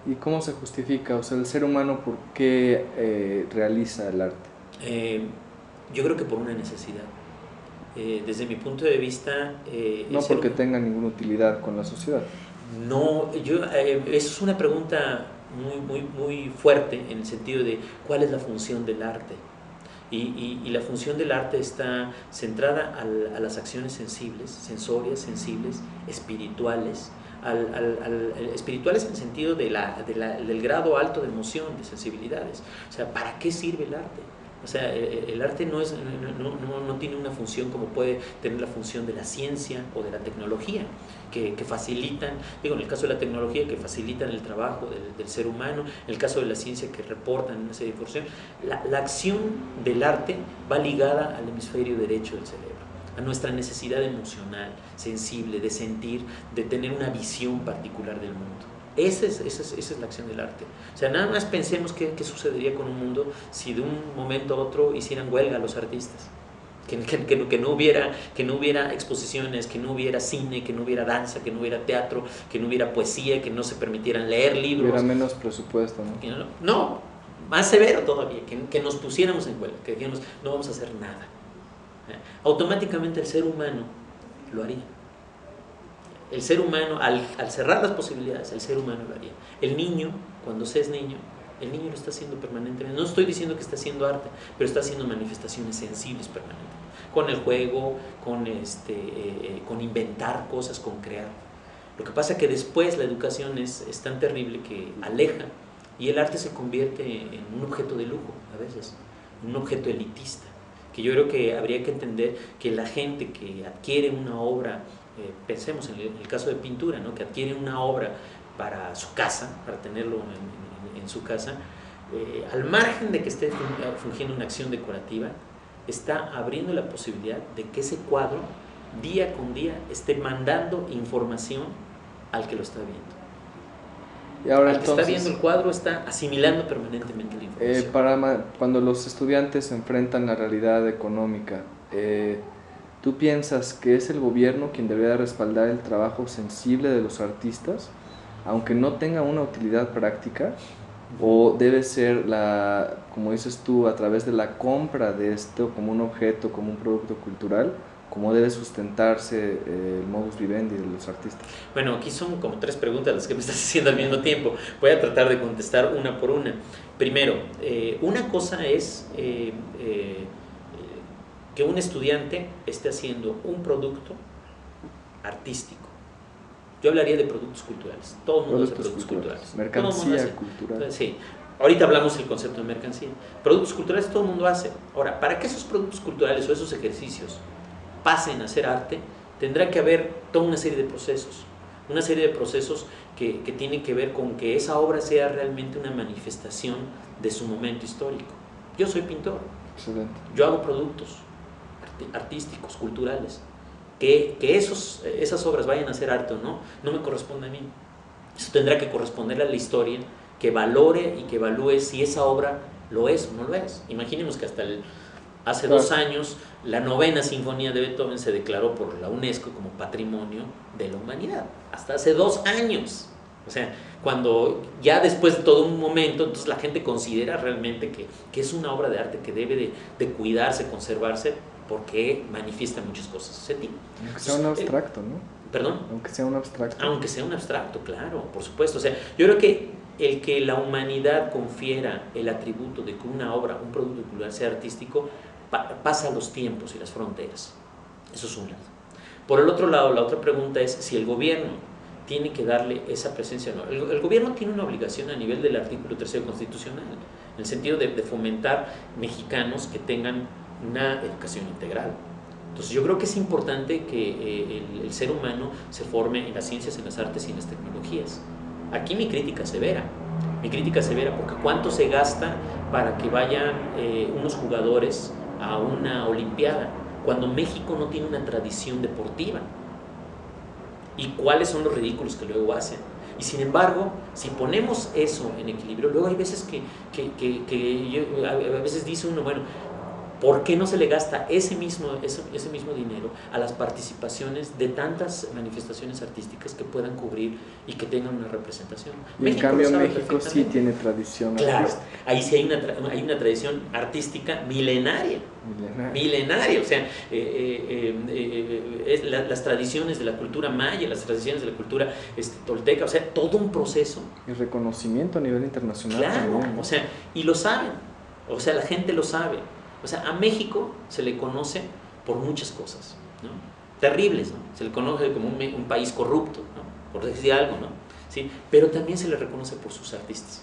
¿Y cómo se justifica? O sea, el ser humano, ¿por qué realiza el arte? Eh, yo creo que por una necesidad. Desde mi punto de vista, el No ser porque humano... tenga ninguna utilidad con la sociedad. No, eso es una pregunta muy fuerte en el sentido de cuál es la función del arte. Y la función del arte está centrada a las acciones sensibles, sensorias, sensibles, espirituales, espirituales en el sentido del grado alto de emoción, de sensibilidades. O sea, ¿para qué sirve el arte? O sea, el arte no tiene una función como puede tener la función de la ciencia o de la tecnología, que facilitan, digo, en el caso de la tecnología, que facilitan el trabajo del ser humano, en el caso de la ciencia, que reportan una serie de información. La acción del arte va ligada al hemisferio derecho del cerebro, a nuestra necesidad emocional, sensible, de sentir, de tener una visión particular del mundo. Esa es la acción del arte. O sea, nada más pensemos qué sucedería con un mundo si de un momento a otro hicieran huelga los artistas. Que no hubiera exposiciones, que no hubiera cine, que no hubiera danza, que no hubiera teatro, que no hubiera poesía, que no se permitieran leer libros. Hubiera menos presupuesto, ¿no? No, más severo todavía, que nos pusiéramos en huelga, que dijéramos, no vamos a hacer nada. Automáticamente el ser humano lo haría. El ser humano, al cerrar las posibilidades, el ser humano lo haría. El niño, cuando se es niño, el niño lo está haciendo permanentemente. No estoy diciendo que está haciendo arte, pero está haciendo manifestaciones sensibles permanentemente. Con el juego, con inventar cosas, con crear. Lo que pasa es que después la educación es tan terrible que aleja, y el arte se convierte en un objeto de lujo a veces, un objeto elitista, que yo creo que habría que entender que la gente que adquiere una obra, pensemos en el caso de pintura, ¿no? Que adquiere una obra para su casa, para tenerlo en su casa, al margen de que esté fungiendo una acción decorativa, está abriendo la posibilidad de que ese cuadro día con día esté mandando información al que lo está viendo. Y ahora Al que entonces, está viendo el cuadro está asimilando permanentemente la información. cuando los estudiantes se enfrentan a la realidad económica, ¿tú piensas que es el gobierno quien debería respaldar el trabajo sensible de los artistas, aunque no tenga una utilidad práctica? ¿O debe ser, como dices tú, a través de la compra de esto como un objeto, como un producto cultural, como debe sustentarse el modus vivendi de los artistas? Bueno, aquí son como tres preguntas las que me estás haciendo al mismo tiempo. Voy a tratar de contestar una por una. Primero, una cosa es que un estudiante esté haciendo un producto artístico. Yo hablaría de productos culturales. Todo el mundo hace productos culturales. Mercancía cultural. Sí. Ahorita hablamos del concepto de mercancía. Productos culturales todo el mundo hace. Ahora, para que esos productos culturales o esos ejercicios pasen a ser arte, tendrá que haber toda una serie de procesos. Una serie de procesos que tienen que ver con que esa obra sea realmente una manifestación de su momento histórico. Yo soy pintor. Excelente. Yo hago productos artísticos, culturales. Que esas obras vayan a ser arte o no, no me corresponde a mí. Eso tendrá que corresponderle a la historia, que valore y que evalúe si esa obra lo es o no lo es. Imaginemos que hace 2 años la 9ª Sinfonía de Beethoven se declaró por la UNESCO como Patrimonio de la Humanidad. Hasta hace 2 años. O sea, cuando ya después de todo un momento, entonces la gente considera realmente que es una obra de arte que debe de cuidarse, conservarse, porque manifiesta muchas cosas de ti. Aunque sea un abstracto, ¿no? ¿Perdón? Aunque sea un abstracto. Aunque sea un abstracto, claro, por supuesto. O sea, yo creo que el que la humanidad confiera el atributo de que una obra, un producto cultural sea artístico, pasa los tiempos y las fronteras. Eso es un lado. Por el otro lado, la otra pregunta es si el gobierno tiene que darle esa presencia o no. El gobierno tiene una obligación a nivel del artículo 3 constitucional, en el sentido de fomentar mexicanos que tengan una educación integral. Entonces yo creo que es importante que el ser humano se forme en las ciencias, en las artes y en las tecnologías. Aquí mi crítica severa porque ¿cuánto se gasta para que vayan unos jugadores a una olimpiada cuando México no tiene una tradición deportiva? ¿Y cuáles son los ridículos que luego hacen? Y sin embargo, si ponemos eso en equilibrio, luego hay veces que a veces dice uno, bueno, ¿Por qué no se le gasta ese mismo dinero a las participaciones de tantas manifestaciones artísticas que puedan cubrir y que tengan una representación? Y en cambio México sí tiene tradición claro, artística. ahí sí hay una tradición artística milenaria. Milenaria, o sea, las tradiciones de la cultura maya, las tradiciones de la cultura tolteca, o sea, todo un proceso. Y reconocimiento a nivel internacional. Claro, también, ¿no? o sea, y lo saben, o sea, la gente lo sabe. O sea, a México se le conoce por muchas cosas, ¿no? Terribles, ¿no? Se le conoce como un país corrupto, ¿no? Por decir algo, ¿no? ¿Sí? Pero también se le reconoce por sus artistas.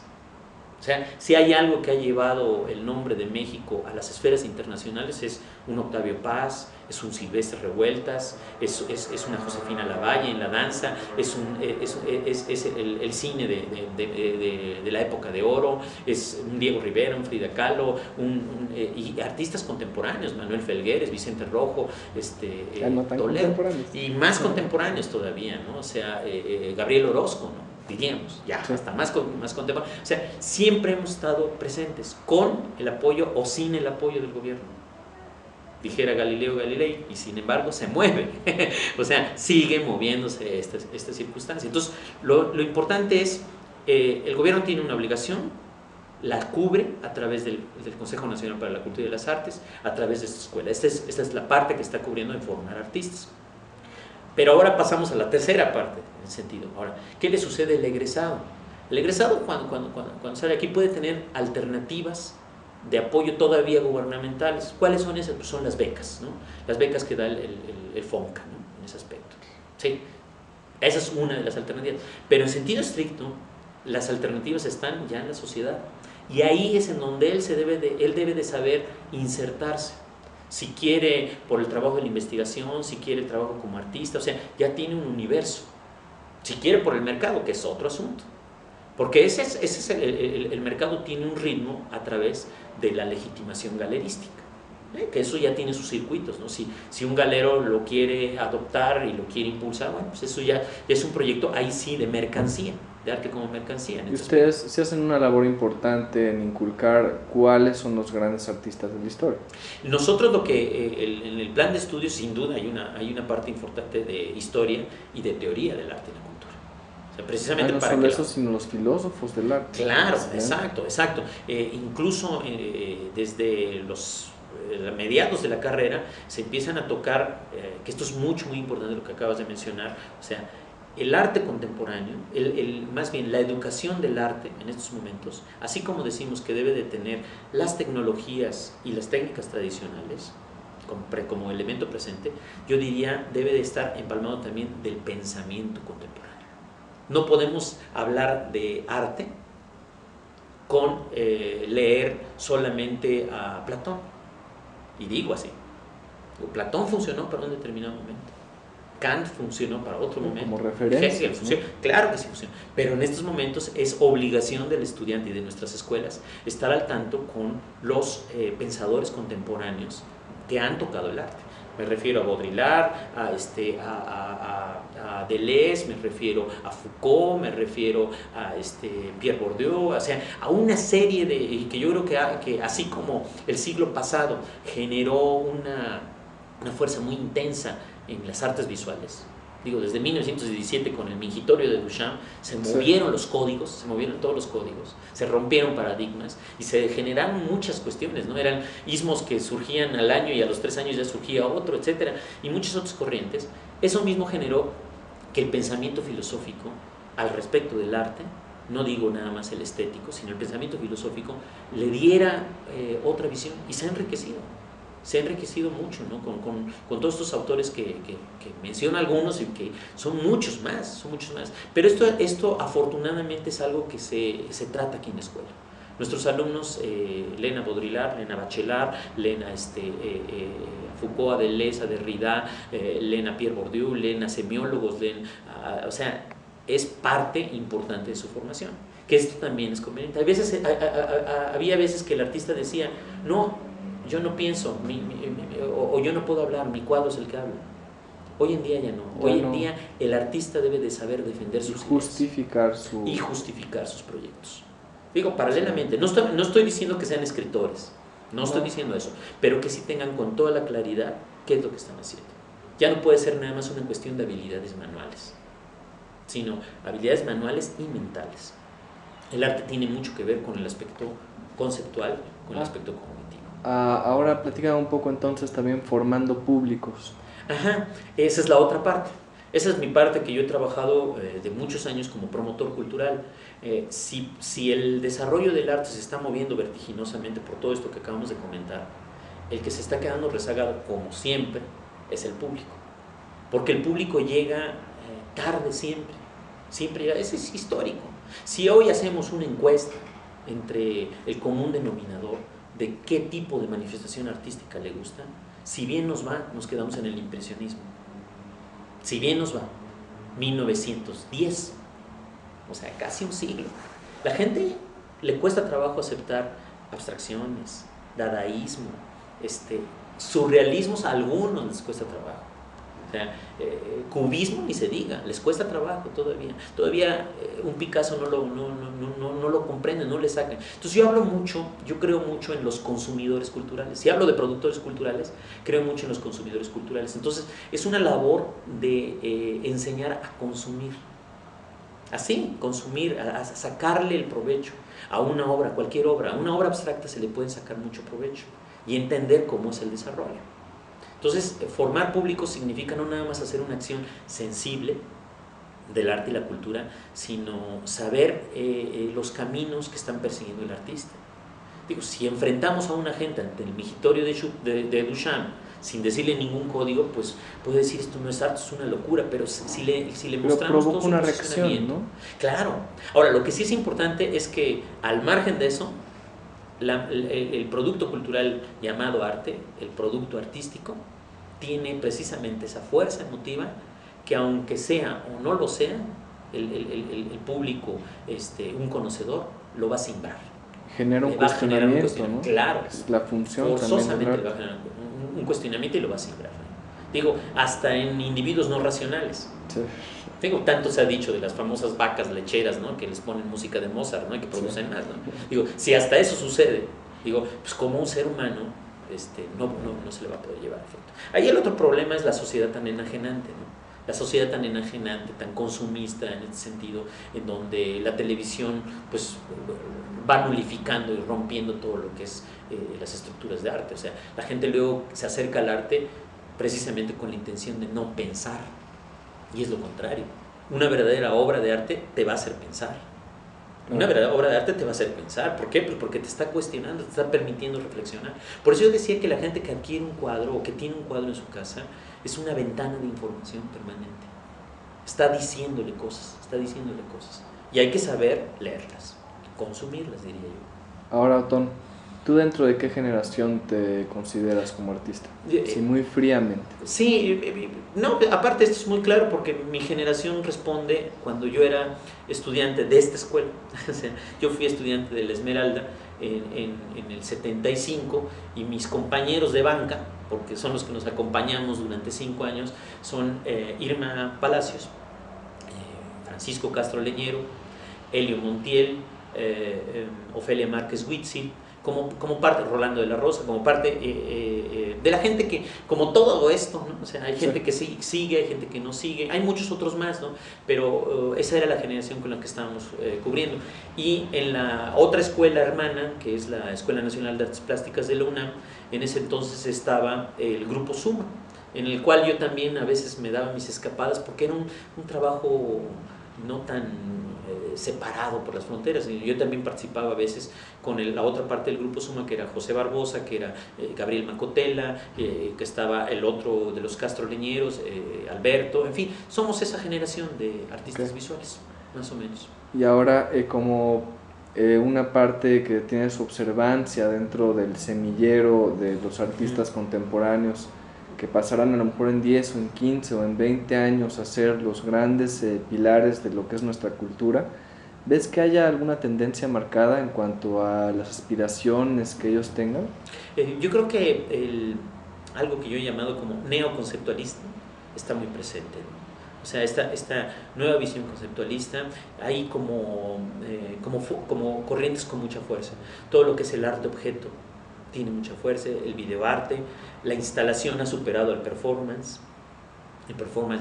O sea, si hay algo que ha llevado el nombre de México a las esferas internacionales es un Octavio Paz, es un Silvestre Revueltas, es una Josefina Lavalle en la danza, es el cine de la época de oro, es un Diego Rivera, un Frida Kahlo, y artistas contemporáneos, Manuel Felgueres, Vicente Rojo, no tan Toledo, contemporáneos. y más contemporáneos todavía, ¿no? O sea, Gabriel Orozco, ¿no? Diríamos, ya, Sí. hasta más contemporáneo. O sea, siempre hemos estado presentes con el apoyo o sin el apoyo del gobierno. Dijera Galileo Galilei, y sin embargo se mueve. O sea, sigue moviéndose esta circunstancia. Entonces, lo importante es, el gobierno tiene una obligación, la cubre a través del Consejo Nacional para la Cultura y las Artes, a través de esta escuela. Esta es la parte que está cubriendo en formar artistas. Pero ahora pasamos a la tercera parte, en sentido. Ahora, ¿qué le sucede al egresado? El egresado, cuando sale aquí, puede tener alternativas de apoyo todavía gubernamentales. ¿Cuáles son esas? Pues son las becas, ¿no? Las becas que da el FONCA, ¿no? En ese aspecto. Sí, esa es una de las alternativas. Pero en sentido estricto, las alternativas están ya en la sociedad. Y ahí es en donde él debe de saber insertarse. Si quiere por el trabajo de la investigación, si quiere el trabajo como artista, o sea, ya tiene un universo. Si quiere por el mercado, que es otro asunto. Porque el mercado tiene un ritmo a través de la legitimación galerística. Que eso ya tiene sus circuitos, ¿no? Si un galero lo quiere adoptar y lo quiere impulsar, bueno, pues eso ya es un proyecto ahí sí de mercancía, de arte como mercancía. Y ustedes se hacen una labor importante en inculcar cuáles son los grandes artistas de la historia. Nosotros en el plan de estudios sin duda hay una parte importante de historia y de teoría del arte y la cultura. O sea, precisamente no para solo eso, sino los filósofos del arte. Claro, exacto. Incluso desde los mediados de la carrera se empiezan a tocar, que esto es muy importante lo que acabas de mencionar, o sea, el arte contemporáneo, más bien la educación del arte en estos momentos, así como decimos que debe de tener las tecnologías y las técnicas tradicionales como elemento presente, yo diría debe de estar empalmado también del pensamiento contemporáneo. No podemos hablar de arte con leer solamente a Platón. Y digo así, Platón funcionó para un determinado momento, Kant funcionó para otro momento, como referencia, ¿no? Claro que sí funcionó, pero en estos momentos es obligación del estudiante y de nuestras escuelas estar al tanto con los pensadores contemporáneos que han tocado el arte. Me refiero a Baudrillard, a Deleuze, me refiero a Foucault, me refiero a Pierre Bourdieu, o sea, a una serie que yo creo que así como el siglo pasado generó una fuerza muy intensa en las artes visuales. Digo, desde 1917 con el Mingitorio de Duchamp se movieron los códigos, se movieron todos los códigos, se rompieron paradigmas y se generaron muchas cuestiones, ¿no? Eran ismos que surgían al año y a los 3 años ya surgía otro, etcétera, y muchas otras corrientes. Eso mismo generó que el pensamiento filosófico al respecto del arte, no digo nada más el estético, sino el pensamiento filosófico, le diera otra visión y se ha enriquecido. Se ha enriquecido mucho, ¿no? con todos estos autores que menciono algunos y que son muchos más. Pero esto afortunadamente es algo que se trata aquí en la escuela. Nuestros alumnos leen a Baudrillard, leen a Bachelard, leen a Foucault, a Deleuze, a Derrida, leen a Pierre Bourdieu, leen a semiólogos, o sea, es parte importante de su formación. Que esto también es conveniente. Había veces que el artista decía, no, yo no pienso, o yo no puedo hablar, mi cuadro es el que habla. Hoy en día ya no. Hoy en día el artista debe de saber defender sus ideas y justificar sus proyectos. Digo, paralelamente, no estoy diciendo que sean escritores, no estoy diciendo eso, pero que sí tengan con toda la claridad qué es lo que están haciendo. Ya no puede ser nada más una cuestión de habilidades manuales, sino habilidades manuales y mentales. El arte tiene mucho que ver con el aspecto conceptual, con el aspecto cognitivo. Ahora platica un poco entonces también formando públicos. Ajá, esa es la otra parte. Esa es mi parte que yo he trabajado de muchos años como promotor cultural. Si el desarrollo del arte se está moviendo vertiginosamente por todo esto que acabamos de comentar, el que se está quedando rezagado, como siempre, es el público. Porque el público llega tarde siempre. Siempre llega. Eso es histórico. Si hoy hacemos una encuesta entre el común denominador de qué tipo de manifestación artística le gusta, si bien nos va, nos quedamos en el impresionismo. Si bien nos va, 1910, o sea, casi un siglo. La gente le cuesta trabajo aceptar abstracciones, dadaísmo, surrealismos, a algunos les cuesta trabajo. O sea, cubismo ni se diga, les cuesta trabajo todavía. Todavía un Picasso no lo comprende, no le sacan. Entonces yo creo mucho en los consumidores culturales. Si hablo de productores culturales, creo mucho en los consumidores culturales. Entonces es una labor de enseñar a consumir. Así, consumir, a sacarle el provecho a una obra, cualquier obra. A una obra abstracta se le puede sacar mucho provecho y entender cómo es el desarrollo. Entonces, formar público significa no nada más hacer una acción sensible del arte y la cultura, sino saber los caminos que están persiguiendo el artista. Digo, si enfrentamos a una gente ante el migitorio de Duchamp, sin decirle ningún código, pues puede decir esto no es arte, es una locura, pero si le mostramos todo su una reacción, ¿no? Claro. Ahora, lo que sí es importante es que al margen de eso, el producto cultural llamado arte, el producto artístico, tiene precisamente esa fuerza emotiva que aunque sea o no lo sea, el público, un conocedor, lo va a simbrar. Genera un cuestionamiento, ¿no? Claro. Es la función forzosamente también le va a generar un cuestionamiento y lo va a simbrar. Digo, hasta en individuos no racionales. Sí. Digo, tanto se ha dicho de las famosas vacas lecheras, ¿no? Que les ponen música de Mozart, ¿no? Y que producen más, ¿no? Digo, si hasta eso sucede, digo, pues como un ser humano no se le va a poder llevar efecto. Ahí el otro problema es la sociedad tan enajenante, ¿no? La sociedad tan enajenante, tan consumista en este sentido, en donde la televisión pues va nulificando y rompiendo todo lo que es las estructuras de arte. O sea, la gente luego se acerca al arte precisamente con la intención de no pensar, y es lo contrario. Una verdadera obra de arte te va a hacer pensar. Una verdadera obra de arte te va a hacer pensar. ¿Por qué? Pues porque te está cuestionando, te está permitiendo reflexionar. Por eso yo decía que la gente que adquiere un cuadro o que tiene un cuadro en su casa es una ventana de información permanente. Está diciéndole cosas. Y hay que saber leerlas, consumirlas, diría yo. Ahora, Otón, ¿tú dentro de qué generación te consideras como artista? Sí, muy fríamente. Sí, no, aparte esto es muy claro porque mi generación responde cuando yo era estudiante de esta escuela. O sea, yo fui estudiante de la Esmeralda en el 75 y mis compañeros de banca, porque son los que nos acompañamos durante 5 años, son Irma Palacios, Francisco Castro Leñero, Helio Montiel, Ofelia Márquez Huitzil, como parte, Rolando de la Rosa, como parte de la gente que, como todo esto, ¿no? O sea, hay gente que sigue, hay gente que no sigue, hay muchos otros más, ¿no? Pero esa era la generación con la que estábamos cubriendo. Y en la otra escuela hermana, que es la Escuela Nacional de Artes Plásticas de la UNAM, en ese entonces estaba el Grupo Suma, en el cual yo también a veces me daba mis escapadas, porque era un trabajo no tan separado por las fronteras. Yo también participaba a veces con la otra parte del Grupo Suma, que era José Barbosa, que era Gabriel Macotela, que estaba el otro de los Castro Leñeros, Alberto, en fin, somos esa generación de artistas visuales, más o menos. Y ahora, como una parte que tiene su observancia dentro del semillero de los artistas contemporáneos, que pasarán a lo mejor en 10 o en 15 o en 20 años a ser los grandes pilares de lo que es nuestra cultura, ¿ves que haya alguna tendencia marcada en cuanto a las aspiraciones que ellos tengan? Yo creo que algo que yo he llamado como neoconceptualista está muy presente, ¿no? O sea, esta nueva visión conceptualista, hay como corrientes con mucha fuerza. Todo lo que es el arte objeto, tiene mucha fuerza, el videoarte, la instalación ha superado el performance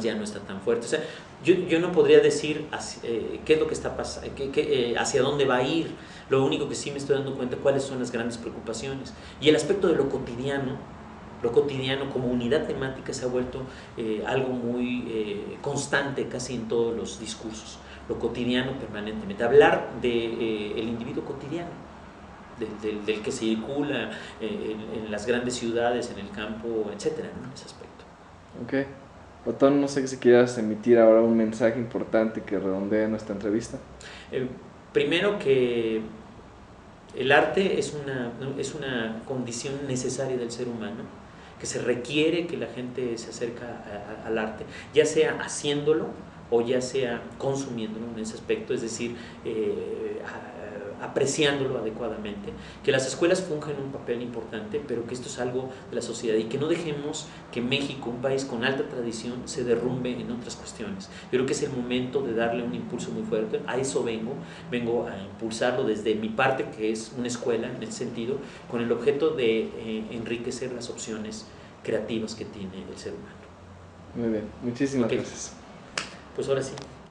ya no está tan fuerte. O sea, yo no podría decir qué es lo que está pasando, hacia dónde va a ir. Lo único que sí me estoy dando cuenta cuáles son las grandes preocupaciones. Y el aspecto de lo cotidiano como unidad temática se ha vuelto algo muy constante casi en todos los discursos. Lo cotidiano permanentemente. Hablar del individuo cotidiano, del que circula en las grandes ciudades, en el campo, etcétera, ¿no? En ese aspecto. Ok. Otón, no sé si quieras emitir ahora un mensaje importante que redondee nuestra entrevista. Primero que el arte es una condición necesaria del ser humano, que se requiere que la gente se acerque al arte, ya sea haciéndolo o ya sea consumiéndolo en ese aspecto, es decir, apreciándolo adecuadamente, que las escuelas fungen un papel importante, pero que esto es algo de la sociedad y que no dejemos que México, un país con alta tradición, se derrumbe en otras cuestiones. Yo creo que es el momento de darle un impulso muy fuerte, a eso vengo a impulsarlo desde mi parte, que es una escuela en ese sentido, con el objeto de enriquecer las opciones creativas que tiene el ser humano. Muy bien, muchísimas gracias. Pues ahora sí.